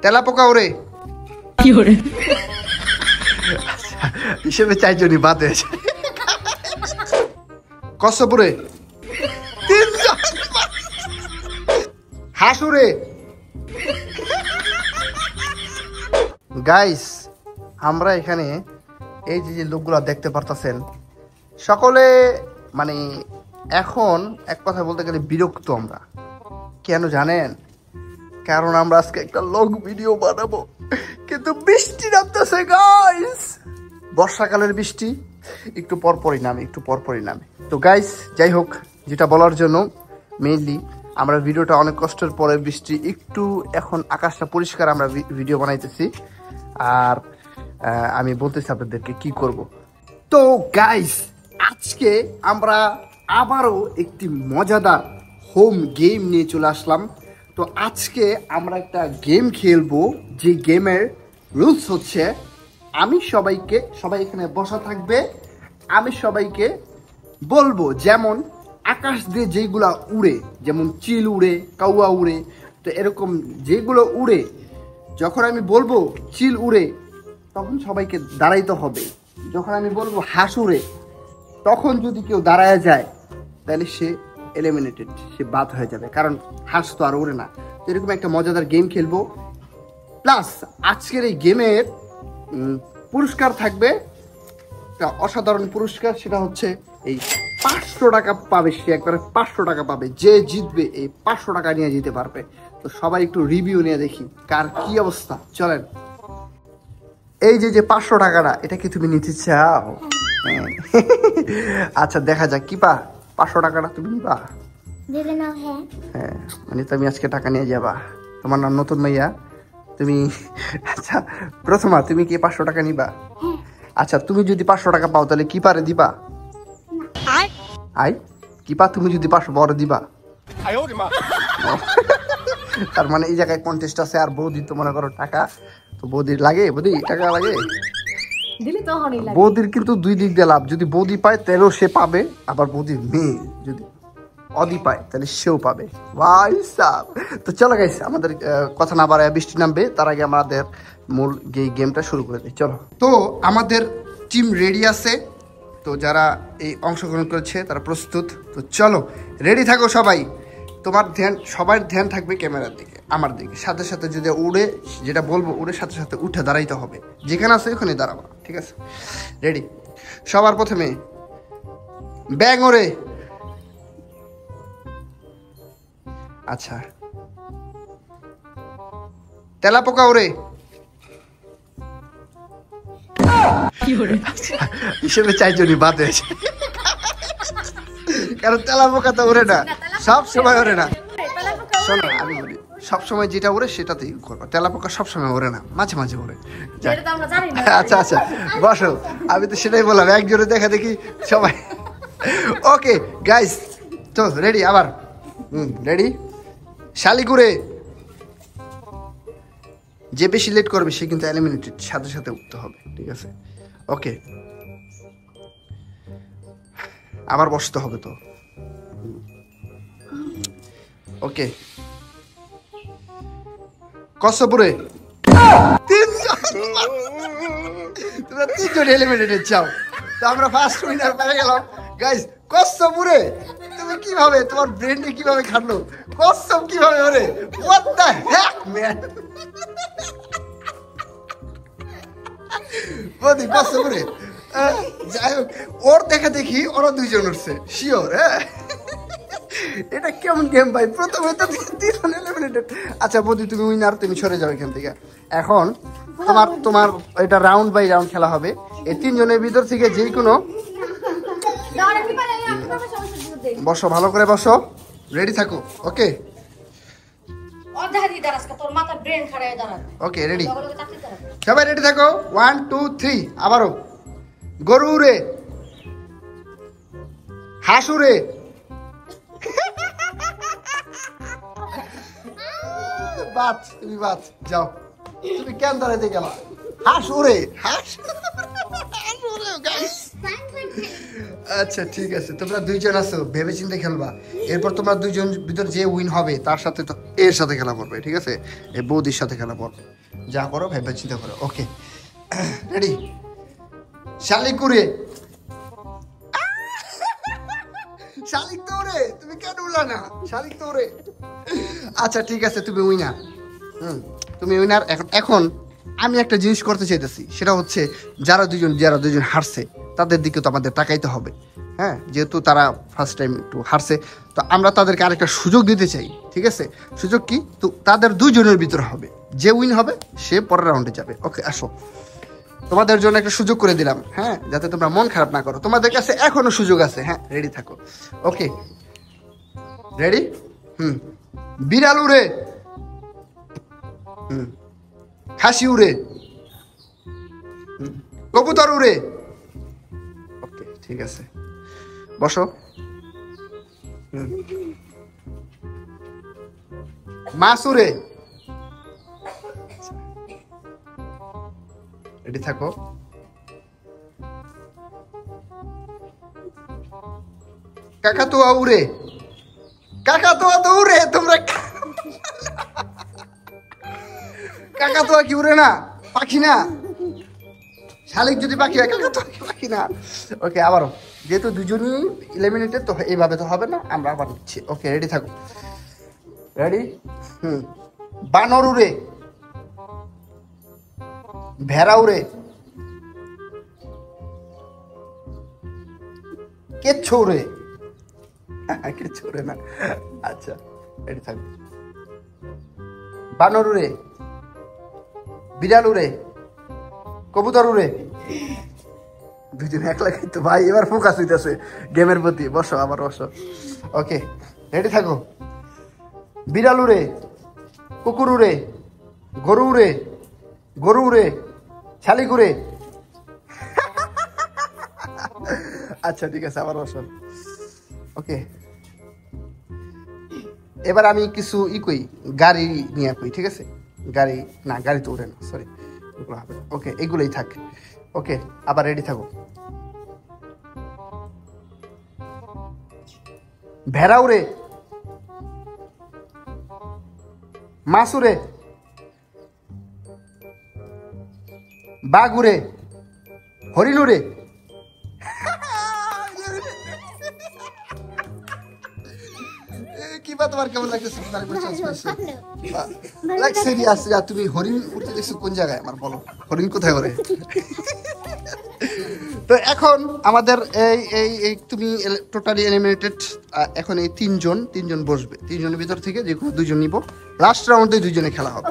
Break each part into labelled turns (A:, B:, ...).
A: তেলাপোকা ওরে হিসেবে 4 জনই বাদ হয়েছে। কচ্ছপুরে 3 জন। হাসুরে গাইস, আমরা এখানে এই যে লোকগুলা দেখতে পারতেছেন সকলে মানে এখন এক কথা বলতে গেলে বিরক্ত। আমরা কেন জানেন? কারণ আমরা আজকে একটা লং ভিডিও বানাবো, কিন্তু বৃষ্টি নামতেছে গাইস। বর্ষাকালের বৃষ্টি একটু পরপরই নামে। তো গাইস, যাই হোক, যেটা বলার জন্য মেইনলি আমরা ভিডিওটা অনেক কষ্টের পরে বৃষ্টি একটু এখন আকাশটা পরিষ্কার আমরা ভিডিও বানাইতেছি। আর আমি বলতেছি আপনাদেরকে কি করব। তো গাইস, আজকে আমরা আবারও একটি মজাদার হোম গেম নিয়ে চলে আসলাম। তো আজকে আমরা একটা গেম খেলবো, যে গেমের রুলস হচ্ছে সবাই এখানে বসা থাকবে। আমি সবাইকে বলবো, যেমন আকাশ দিয়ে যেগুলা উড়ে, যেমন চিল উড়ে, কাউয়া উড়ে, তো এরকম যেগুলো উড়ে, যখন আমি বলবো চিল উড়ে তখন সবাইকে দাঁড়াইতে হবে। যখন আমি বলবো হাঁস উড়ে, তখন যদি কেউ দাঁড়ায় যায় তাহলে সে এলিমিনেটেড, সে বাদ হয়ে যাবে, কারণ হাঁস তো আর উড়ে না। তো এরকম একটা মজাদার গেম খেলবো। প্লাস আজকের এই গেমের পুরস্কার থাকবে একটা অসাধারণ পুরস্কার, সেটা হচ্ছে এই 500 টাকা পাবে সে, একবারে 500 টাকা পাবে। যে জিতবে এই 500 টাকা নিয়ে যেতে পারবে। তো সবাই একটু রিভিউ নিয়ে দেখি কার কি অবস্থা। চলেন, এই যে 500 টাকাটা, এটা কি তুমি নিতে চাও? আচ্ছা, দেখা যাক কি 500 টাকাটা তুমি নিবা? হ্যাঁ, মানে তুমি আজকে টাকা নিয়ে যাবা। তোমার নাম নতুন মাইয়া, তুমি আচ্ছা প্রথমা, তুমি কি 500 টাকা নিবা? আচ্ছা, তুমি যদি 500 টাকা পাও তাহলে কি পারে দিবা? তুমি যদি 500 বড় দিবা। তার মানে এই জায়গায় কন্টেস্ট আছে। আর বৌদি তো মনে করো টাকা, তো বৌদির লাগে, টাকা লাগে, বৌদির কিন্তু 2 দিক দিয়ে লাভ। যদি বৌদি পায় তাহলেও সে পাবে, আবার বৌদির মেয়ে যদি অদি পায় তাহলে সেও পাবে। ভাই সাব, তো চলো গাইস, আমাদের কথা না বাড়ায় বৃষ্টি নামবে, তার আগে আমাদের মূল গেমটা শুরু করে দিই। চলো, তো আমাদের টিম রেডি আছে। তো যারা এই অংশগ্রহণ করেছে তারা প্রস্তুত। তো চলো, রেডি থাকো সবাই। সবার ধ্যান থাকবে ক্যামেরার দিকে, আমার দিকে। সাথে সাথে যদি উড়ে, যেটা বলবো উড়ে সাথে সাথে উঠে দাঁড়াইতে হবে। যেখানে আছে ওখানে দাঁড়াবো, ঠিক আছে? রেডি? সবার প্রথমে ব্যাং ওরে। আচ্ছা, তেলাপোকা ওরে। হিসেবে 4 জনই বাদ হয়েছে, কারণ তেলাপোকা তো ওরে না, সব সময় ওরে না। শোনো, আমি বলি, সবসময় যেটা ওরে সেটাতেই করবো। তেলাপোকা সবসময় ওরে না, মাঝে মাঝে ওরে। আচ্ছা আচ্ছা, বসো। আমি তো সেটাই বললাম, একজনে দেখা দেখি সবাই। ওকে গাইস, তো রেডি? আবার রেডি? শালিকুরে। যে বেশি লেট করবে সে কিন্তু এলিমিনেটেড, সাথে সাথে উঠতে হবে, ঠিক আছে? ওকে, আবার বসতে হবে তো। ওকে, কচ্ছপুরে 3 জন। তোমরা 3 জন এলিমিনেটেড চাও, তো আমরা ফার্স্ট উইনার পেয়ে গেলাম গাইস। কচ্ছপুরে তুমি কিভাবে, তোমার ব্রেনটা কিভাবে খাটলো? কচ্ছপ কিভাবে ওরে? What the heck man. বদি কচ্ছপুরে, যাই হোক, ওর দেখা দেখি ওরা 2 জন উঠছে শিওর। হ্যাঁ, এটা কেমন গেম ভাই? প্রথমে তো 3 জন এলিমিনেটেড। আচ্ছা বদি, তুমি উইনার, তুমি সরে যাও এখান থেকে। এখন তোমার এটা রাউন্ড বাই রাউন্ড খেলা হবে। এই 3 জনের ভিতর থেকে যে কোনো, বসো, ভালো করে বসো, রেডি থাকো। ওকে ওকে, রেডি? সবাই রেডি থাকো। 1 2 3। আবারও গরু রে, হাঁস রে, বাদ, তুমি বাদ যাও। তুমি কেন দাঁড়াইতে গেলা? হাঁস উড়ে, হাঁস উড়ে গাইস। আচ্ছা ঠিক আছে, তোমরা দুইজন আছো, ভেবে চিন্তে খেলবা। এরপর তোমরা দুইজন ভিতর যে উইন হবে তার সাথে তো এর সাথে খেলা করবে, ঠিক আছে? এই বৌদির সাথে খেলা করবে। যা করো ভেবে চিন্তা করো। Okay ready? শালিক করে শালিক তো রে, তুমি কেন উড়লা না? শালিক তো রে। আচ্ছা ঠিক আছে, তুমি উইনার। তুমি উইনার। এখন আমি একটা জিনিস করতে চাইতেছি, সেটা হচ্ছে যারা দুজন হারছে তাদের দিকে তো আমাদের তাকাইতে হবে। হ্যাঁ, যেহেতু তারা ফার্স্ট টাইম একটু হারছে, তো আমরা তাদেরকে আরেকটা সুযোগ দিতে চাই, ঠিক আছে? সুযোগ কি? তো তাদের দুজনের ভিতরে হবে, যে উইন হবে সে পরের রাউন্ডে যাবে। ওকে আসো, তোমাদের জন্য একটা সুযোগ করে দিলাম, হ্যাঁ, যাতে তোমরা মন খারাপ না করো। তোমাদের কাছে এখনো সুযোগ আছে, হ্যাঁ, রেডি থাকো। Okay ready? বিড়াল উড়ে, খাসি উড়ে, কবুতর উড়ে। ওকে ঠিক আছে, বসো। মাছ উড়ে, রেডি থাকো। কাকাতুয়া উড়ে, কাকাতুয়া তো উড়ে, তোমরা কাকাতুয়া কি উড়ে না? পাখি না? শালিক যদি পাখি হয়, কাকাতুয়া কি পাখি না? ওকে আবারও, যেহেতু দুজনই এলিমিনেটেড, তো এইভাবে তো হবে না, আমরা আবার নিচ্ছি। ওকে রেডি থাকো। রেডি? বানর উড়ে, ভেড়া উড়ে, কেচ্ছো উড়ে। কিচ্ছু উড়ে না। আচ্ছা রেডি থাকবে। বানর উড়ে, বিড়াল উড়ে, কবুতর উড়ে। দুজন একলা কিন্তু ভাই, এবার ফোকাস হইতেছে গেমের প্রতি। বসো, আবার বসো। ওকে রেডি থাকো। বিড়াল উড়ে, কুকুর উড়ে, গরু উড়ে, গরু উড়ে, শালিক উড়ে। আচ্ছা ঠিক আছে, আবার বসো। ওকে এবার আমি কিছু কই, গাড়ি নিয়ে কই, ঠিক আছে? গাড়ি না, গাড়ি তো উড়ে না, সরি, এগুলো হবে না। ওকে এগুলোই থাক। ওকে আবার রেডি থাকো। ভেড়া উড়ে, মাছ উড়ে, বাঘ উড়ে, হরিণ উড়ে। কি বা তোমার কেমন লাগতেছে? তুমি হরিণ উঠতে দেখছো কোন জায়গায়? আমার বলো, হরিণ কোথায় করে? তো এখন আমাদের এই তুমি টোটালি এলিমিনেটেড। এখন এই তিনজন বসবে, তিনজনের ভিতর থেকে যে কোনো দুজন নিব। লাস্ট রাউন্ডে দুইজনে খেলা হবে।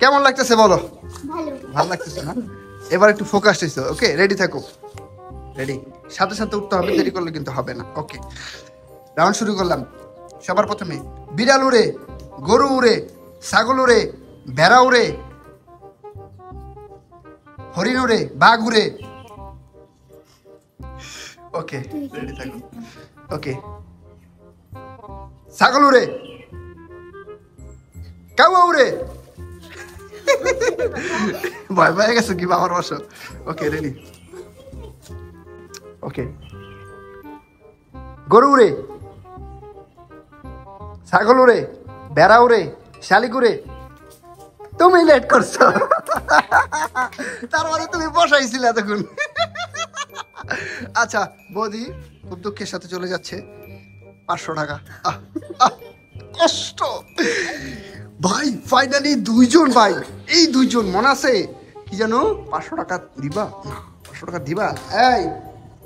A: কেমন লাগতেছে বলো? ভালো লাগতেছে না? এবার একটু ফোকাস হইছো। ওকে রেডি থাকো। রেডি? সাথে সাথে উঠতে হবে, দেরি করলে কিন্তু হবে না। ওকে রাউন্ড শুরু করলাম। সবার প্রথমে বিড়াল উড়ে, গরু উড়ে, ছাগল উড়ে, ভেড়া উড়ে, হরিণ উড়ে, বাঘ উড়ে। ওকে রেডি থাকো। ওকে ছাগল উড়ে, কাউয়া উড়ে। ভয় ভয় গেছো কি? আমার বসো। Okay ready? ওকে গরু উড়ে, ছাগল উড়ে, ভেড়া উড়ে, শালিক উড়ে। তুমি লেট করছো, তার মানে তুমি বসাইছিলে তখন। আচ্ছা বৌদি খুব দুঃখের সাথে চলে যাচ্ছে 500 টাকা। কষ্ট ভাই, ফাইনালি দুইজন ভাই, এই দুইজন মনে আছে কি জানো? 500 টাকা দিবা না? 500 টাকা দিবা? এই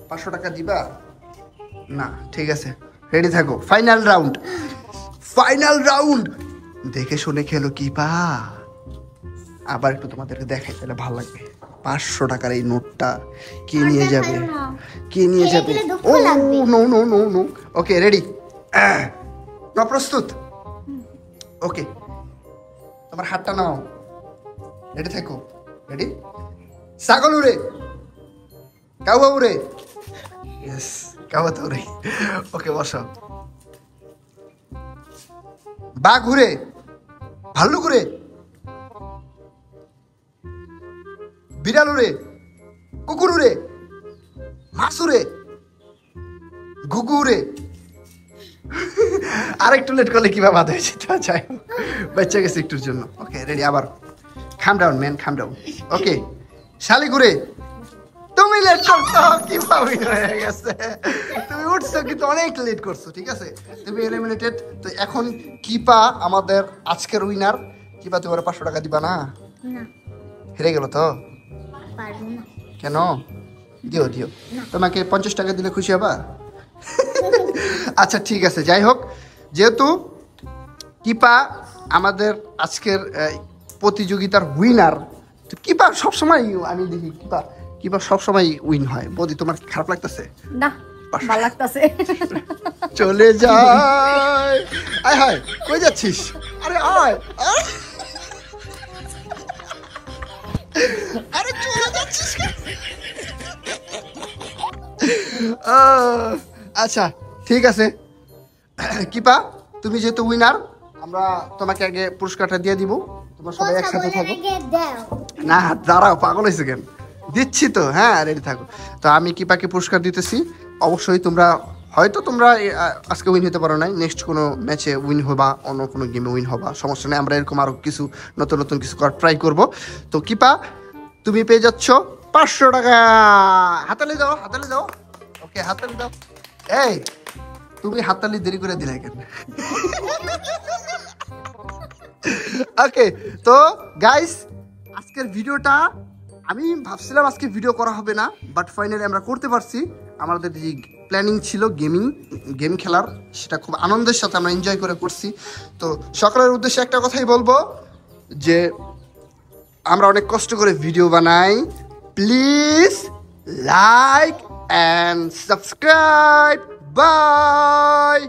A: 500 টাকা দিবা না? ঠিক আছে রেডি থাকো। Final round, final round. দেখে শুনে খেলো কি পা। আবার একটু তোমাদেরকে দেখাই, তাহলে ভালো লাগবে। 500 টাকার এই নোটটা কে নিয়ে যাবে? কে নিয়ে যাবে? Oh no no no no. Okay ready? না প্রস্তুত? ওকে তোমার হাতটা নাও, রেডি থাকো। রেডি? ছাগল উড়ে, কাউয়া উড়ে। ইয়েস, কাউয়া তো উড়ে। ওকে বসো। বাঘ উড়ে, ভাল্লুক উড়ে, বিড়াল উড়ে, কুকুর উড়ে, সুসুরে গুগুরে আরেকটু লেট করলে কিভাবে বাধা হয়েছে তা চাই বাচ্চা গেছে একটুর জন্য ওকে রেডি আবার খাম ডাউন ম্যান খাম ডাউন ওকে শালিগুড়ে তুমি লেট করছো কিভাবে হয়ে গেছে তুমি উঠছো কিন্তু অনেক লেট করছো ঠিক আছে তুমি এলিমিনেটেড তো এখন কিপা আমাদের আজকের উইনার কিপা তুমি 500 টাকা দিবা না
B: না
A: হেরে গেল তো
B: পারবো না
A: কেন দিও দিও তোমাকে 50 টাকা দিলে খুশি হবা আচ্ছা ঠিক আছে যাই হোক যেহেতু কিপা আমাদের আজকের প্রতিযোগিতার উইনার তো কিপা সবসময় আমি দেখি কিপা সবসময় উইন হয় বৌদি তোমার খারাপ লাগতেছে
B: না ভালো লাগতেছে
A: চলে যায় আয় হায় কই যাচ্ছিস আরে আয় আরে চলে যাচ্ছিস আচ্ছা ঠিক আছে কিপা তুমি যেহেতু উইনার আমরা তোমাকে আগে পুরস্কারটা দিয়ে দিব তোমরা সবাই একসাথে থাকো না দাঁড়াও পাগল হয়েছে কেন দিচ্ছি তো হ্যাঁ রেডি থাকো তো আমি কিপাকে পুরস্কার দিতেছি অবশ্যই তোমরা হয়তো তোমরা আজকে উইন হতে পারো নাই নেক্সট কোনো ম্যাচে উইন হবা অন্য কোনো গেমে উইন হবা সমস্যা নেই আমরা এরকম আরও কিছু নতুন নতুন কিছু করার ট্রাই করবো তো কিপা তুমি পেয়ে যাচ্ছ 500 টাকা হাতালি দাও ওকে হাতালি দাও এই তুমি হাতালি দেরি করে দিলে কেন ওকে তো গাইস আজকের ভিডিওটা আমি ভাবছিলাম আজকে ভিডিও করা হবে না বাট ফাইনালি আমরা করতে পারছি আমাদের যে প্ল্যানিং ছিল গেম খেলার সেটা খুব আনন্দের সাথে আমরা এনজয় করে করছি তো সকলের উদ্দেশ্যে একটা কথাই বলবো যে আমরা অনেক কষ্ট করে ভিডিও বানাই please like and subscribe bye